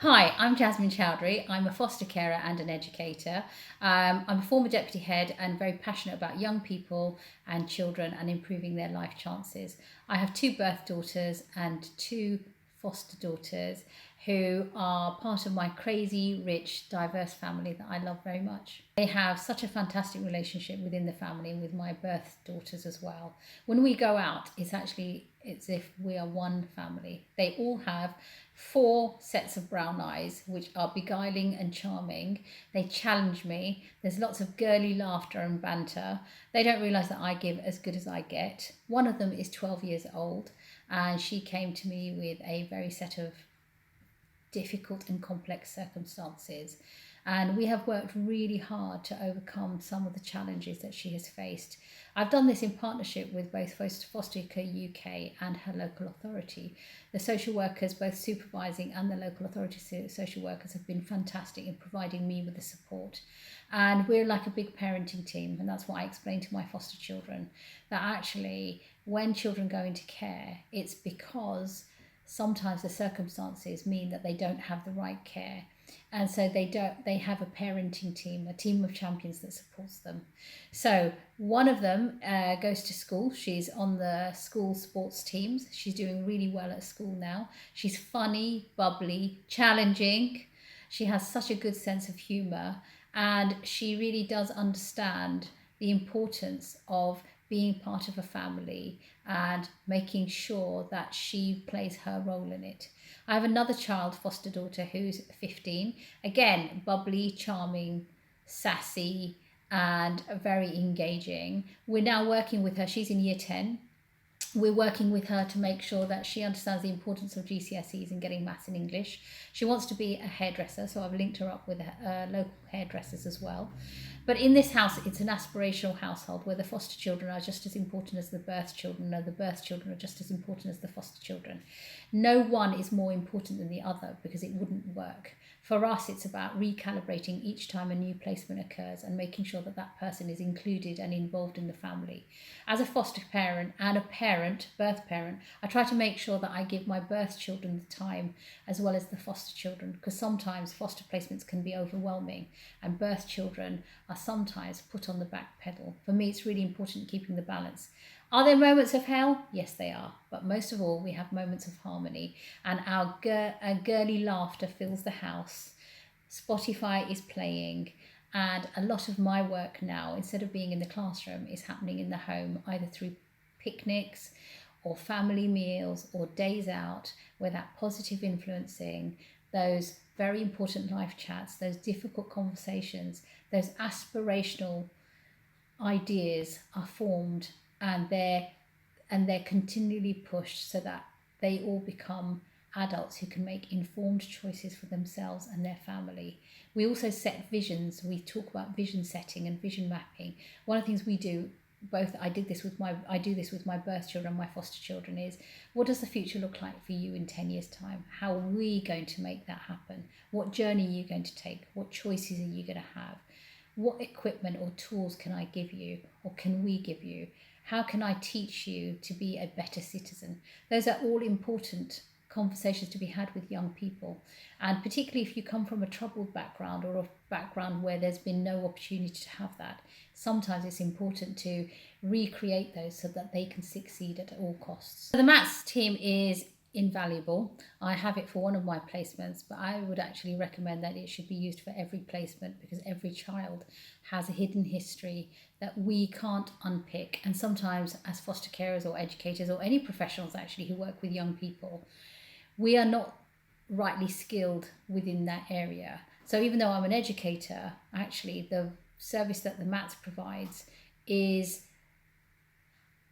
Hi, I'm Jasmin Chowdhury. I'm a foster carer and an educator. I'm a former deputy head and very passionate about young people and children and improving their life chances. I have two birth daughters and two foster daughters who are part of my crazy, rich, diverse family that I love very much. They have such a fantastic relationship within the family and with my birth daughters as well. When we go out, it's if we are one family. They all have 4 sets of brown eyes, which are beguiling and charming. They challenge me. There's lots of girly laughter and banter. They don't realise that I give as good as I get. One of them is 12 years old, and she came to me with a very set of difficult and complex circumstances. And we have worked really hard to overcome some of the challenges that she has faced. I've done this in partnership with both FosterCare UK and her local authority. The social workers, both supervising and the local authority social workers, have been fantastic in providing me with the support. And we're like a big parenting team, and that's what I explain to my foster children, that actually when children go into care, it's because sometimes the circumstances mean that they don't have the right care, and so they have a parenting team, a team of champions that supports them. So one of them goes to school. She's on the school sports teams. She's doing really well at school now. She's funny, bubbly, challenging. She has such a good sense of humor, and she really does understand the importance of being part of a family and making sure that she plays her role in it. I have another child foster daughter who's 15, again, bubbly, charming, sassy, and very engaging. We're now working with her. She's in year 10. We're working with her to make sure that she understands the importance of GCSEs and getting maths and English. She wants to be a hairdresser, so I've linked her up with local hairdressers as well. But in this house, it's an aspirational household where the foster children are just as important as the birth children, and the birth children are just as important as the foster children. No one is more important than the other because it wouldn't work. For us, it's about recalibrating each time a new placement occurs and making sure that that person is included and involved in the family. As a foster parent and a parent, birth parent, I try to make sure that I give my birth children the time as well as the foster children, because sometimes foster placements can be overwhelming and birth children are sometimes put on the back pedal. For me, it's really important keeping the balance. Are there moments of hell? Yes, they are. But most of all, we have moments of harmony, and our girly laughter fills the house. Spotify is playing, and a lot of my work now, instead of being in the classroom, is happening in the home, either through picnics or family meals or days out, where that positive influencing, those very important life chats, those difficult conversations, those aspirational ideas are formed, and they're continually pushed so that they all become adults who can make informed choices for themselves and their family. We also set visions. We talk about vision setting and vision mapping. One of the things we do, I do this with my birth children and my foster children, is what does the future look like for you in 10 years' time? How are we going to make that happen? What journey are you going to take? What choices are you going to have? What equipment or tools can I give you, or can we give you? How can I teach you to be a better citizen? Those are all important conversations to be had with young people. And particularly if you come from a troubled background or a background where there's been no opportunity to have that, sometimes it's important to recreate those so that they can succeed at all costs. So the MATS team is invaluable. I have it for one of my placements, but I would actually recommend that it should be used for every placement, because every child has a hidden history that we can't unpick. And sometimes as foster carers or educators or any professionals actually who work with young people, we are not rightly skilled within that area. So even though I'm an educator, actually the service that the MATS provides is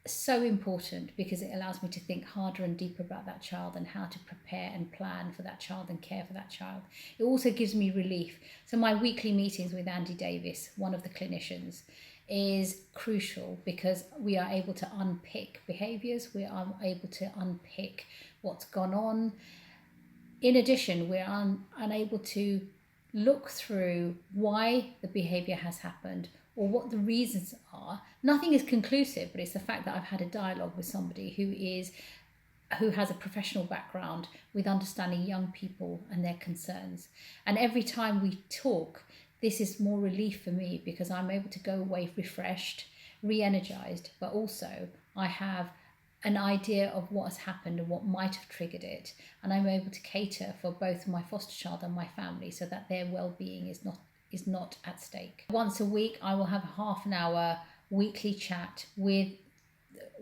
so important, because it allows me to think harder and deeper about that child and how to prepare and plan for that child and care for that child. It also gives me relief. So my weekly meetings with Andy Davis, one of the clinicians, is crucial, because we are able to unpick behaviours, we are able to unpick what's gone on. In addition, we're unable to look through why the behaviour has happened or what the reasons are. Nothing is conclusive, but it's the fact that I've had a dialogue with somebody who is who has a professional background with understanding young people and their concerns. And every time we talk, this is more relief for me because I'm able to go away refreshed, re-energized, but also I have an idea of what has happened and what might have triggered it, and I'm able to cater for both my foster child and my family so that their well-being is not at stake. Once a week I will have a half an hour weekly chat with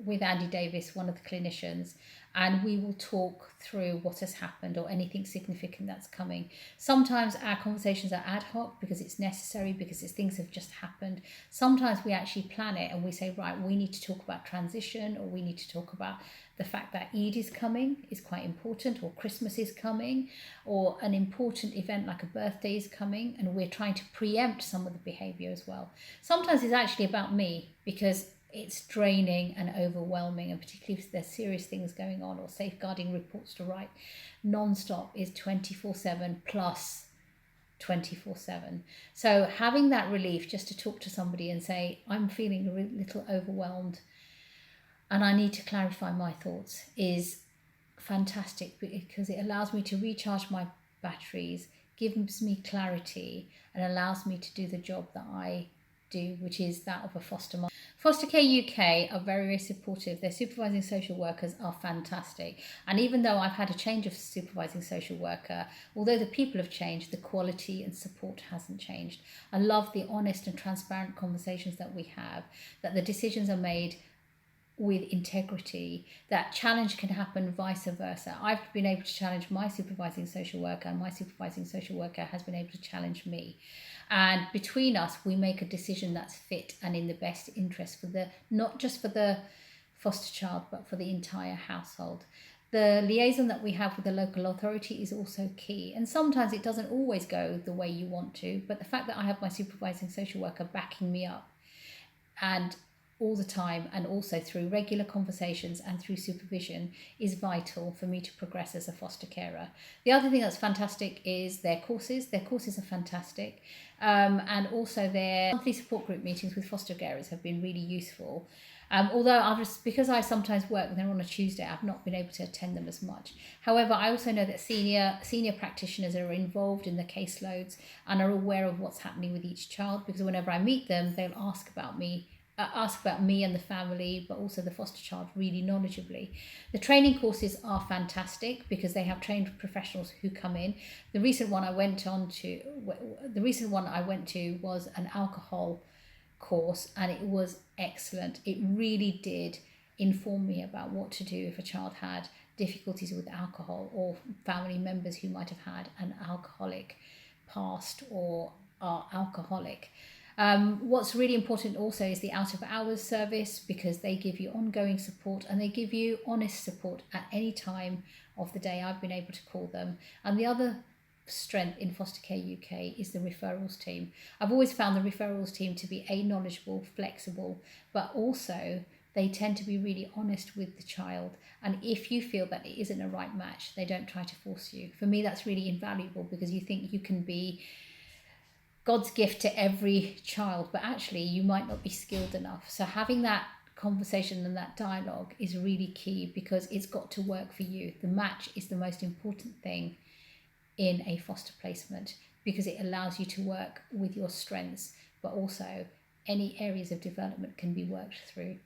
Andy Davis, one of the clinicians, and we will talk through what has happened or anything significant that's coming. Sometimes our conversations are ad hoc because it's necessary, because things have just happened. Sometimes we actually plan it and we say, right, we need to talk about transition, or we need to talk about the fact that Eid is coming is quite important, or Christmas is coming, or an important event like a birthday is coming, and we're trying to preempt some of the behaviour as well. Sometimes it's actually about me because it's draining and overwhelming, and particularly if there's serious things going on or safeguarding reports to write. Non-stop is 24/7 plus 24/7. So having that relief just to talk to somebody and say, I'm feeling a little overwhelmed and I need to clarify my thoughts, is fantastic because it allows me to recharge my batteries, gives me clarity, and allows me to do the job that I do, which is that of a foster mum. FosterCare UK are very, very supportive. Their supervising social workers are fantastic. And even though I've had a change of supervising social worker, although the people have changed, the quality and support hasn't changed. I love the honest and transparent conversations that we have, that the decisions are made with integrity, that challenge can happen vice versa. I've been able to challenge my supervising social worker, and my supervising social worker has been able to challenge me. And between us, we make a decision that's fit and in the best interest for not just for the foster child, but for the entire household. The liaison that we have with the local authority is also key. And sometimes it doesn't always go the way you want to, but the fact that I have my supervising social worker backing me up and all the time, and also through regular conversations and through supervision, is vital for me to progress as a foster carer. The other thing that's fantastic is their courses. Their courses are fantastic. And also their monthly support group meetings with foster carers have been really useful. Although because I sometimes work with them on a Tuesday, I've not been able to attend them as much. However, I also know that senior practitioners are involved in the caseloads and are aware of what's happening with each child, because whenever I meet them, they'll ask about me and the family, but also the foster child really knowledgeably. The training courses are fantastic because they have trained professionals who come in. The recent one I went to was an alcohol course, and it was excellent. It really did inform me about what to do if a child had difficulties with alcohol, or family members who might have had an alcoholic past or are alcoholic. What's really important also is the out of hours service, because they give you ongoing support and they give you honest support at any time of the day. I've been able to call them. And the other strength in FosterCare UK is the referrals team. I've always found the referrals team to be knowledgeable, flexible, but also they tend to be really honest with the child. And if you feel that it isn't a right match, they don't try to force you. For me, that's really invaluable, because you think you can be God's gift to every child, but actually you might not be skilled enough. So having that conversation and that dialogue is really key, because it's got to work for you. The match is the most important thing in a foster placement, because it allows you to work with your strengths, but also any areas of development can be worked through.